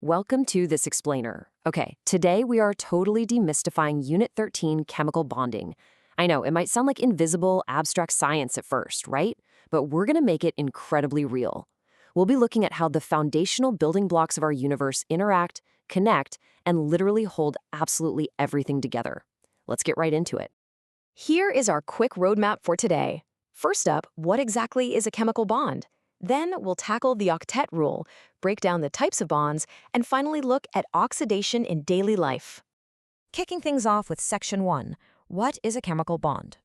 Welcome to This Explainer. Okay, today we are totally demystifying Unit 13 chemical bonding. I know, it might sound like invisible, abstract science at first, right? But we're going to make it incredibly real. We'll be looking at how the foundational building blocks of our universe interact, connect, and literally hold absolutely everything together. Let's get right into it. Here is our quick roadmap for today. First up, what exactly is a chemical bond? Then we'll tackle the octet rule, break down the types of bonds, and finally look at oxidation in daily life. Kicking things off with Section 1, what is a chemical bond?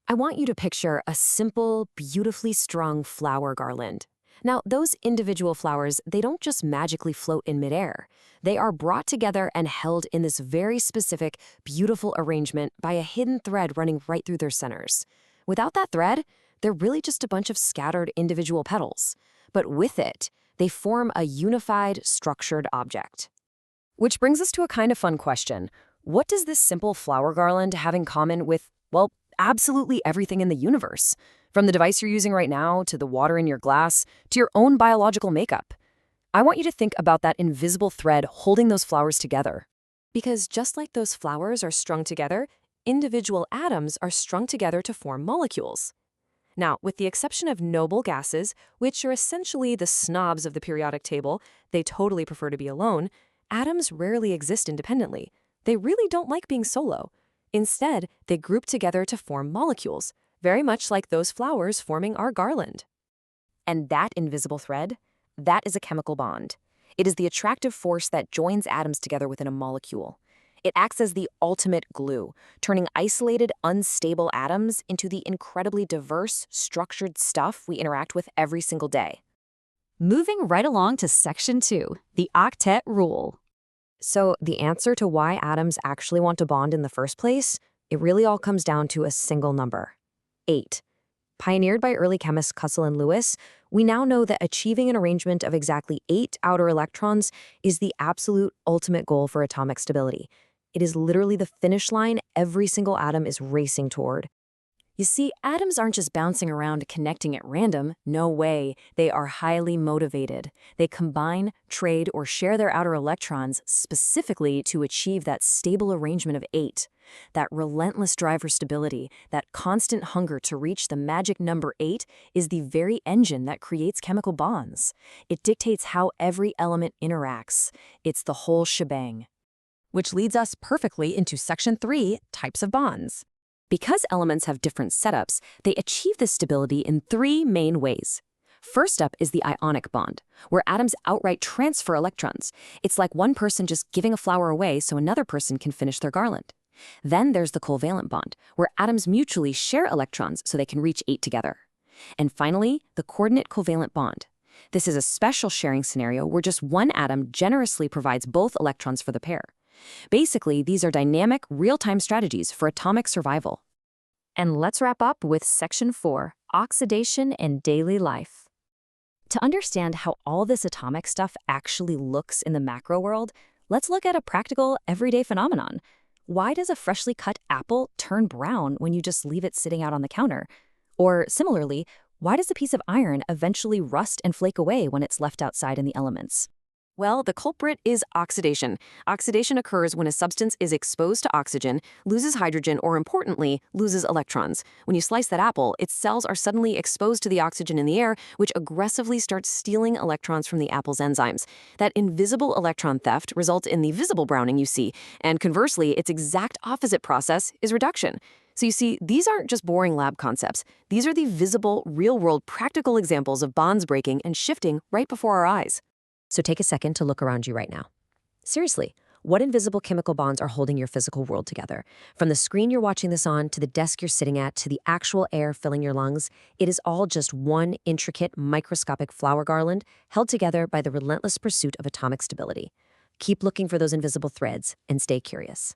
I want you to picture a simple, beautifully strung flower garland. Now, those individual flowers, they don't just magically float in midair. They are brought together and held in this very specific, beautiful arrangement by a hidden thread running right through their centers. Without that thread, they're really just a bunch of scattered individual petals. But with it, they form a unified, structured object. Which brings us to a kind of fun question. What does this simple flower garland have in common with, well, absolutely everything in the universe? From the device you're using right now, to the water in your glass, to your own biological makeup. I want you to think about that invisible thread holding those flowers together. Because just like those flowers are strung together, individual atoms are strung together to form molecules. Now, with the exception of noble gases, which are essentially the snobs of the periodic table, they totally prefer to be alone, atoms rarely exist independently. They really don't like being solo. Instead, they group together to form molecules, very much like those flowers forming our garland. And that invisible thread, that is a chemical bond. It is the attractive force that joins atoms together within a molecule. It acts as the ultimate glue, turning isolated, unstable atoms into the incredibly diverse, structured stuff we interact with every single day. Moving right along to Section 2, the octet rule. So the answer to why atoms actually want to bond in the first place, it really all comes down to a single number: 8. Pioneered by early chemists Cussell and Lewis, we now know that achieving an arrangement of exactly 8 outer electrons is the absolute ultimate goal for atomic stability. It is literally the finish line every single atom is racing toward. You see, atoms aren't just bouncing around connecting at random. No way. They are highly motivated. They combine, trade, or share their outer electrons specifically to achieve that stable arrangement of 8. That relentless drive for stability, that constant hunger to reach the magic number 8 is the very engine that creates chemical bonds. It dictates how every element interacts. It's the whole shebang. Which leads us perfectly into Section 3, types of bonds. Because elements have different setups, they achieve this stability in 3 main ways. First up is the ionic bond, where atoms outright transfer electrons. It's like one person just giving a flower away so another person can finish their garland. Then there's the covalent bond, where atoms mutually share electrons so they can reach 8 together. And finally, the coordinate covalent bond. This is a special sharing scenario where just one atom generously provides both electrons for the pair. Basically, these are dynamic, real-time strategies for atomic survival. And let's wrap up with Section 4, oxidation in daily life. To understand how all this atomic stuff actually looks in the macro world, let's look at a practical, everyday phenomenon. Why does a freshly cut apple turn brown when you just leave it sitting out on the counter? Or similarly, why does a piece of iron eventually rust and flake away when it's left outside in the elements? Well, the culprit is oxidation. Oxidation occurs when a substance is exposed to oxygen, loses hydrogen, or importantly, loses electrons. When you slice that apple, its cells are suddenly exposed to the oxygen in the air, which aggressively starts stealing electrons from the apple's enzymes. That invisible electron theft results in the visible browning you see, and conversely, its exact opposite process is reduction. So you see, these aren't just boring lab concepts. These are the visible, real-world, practical examples of bonds breaking and shifting right before our eyes. So take a second to look around you right now. Seriously, what invisible chemical bonds are holding your physical world together? From the screen you're watching this on, to the desk you're sitting at, to the actual air filling your lungs, it is all just one intricate, microscopic flower garland held together by the relentless pursuit of atomic stability. Keep looking for those invisible threads and stay curious.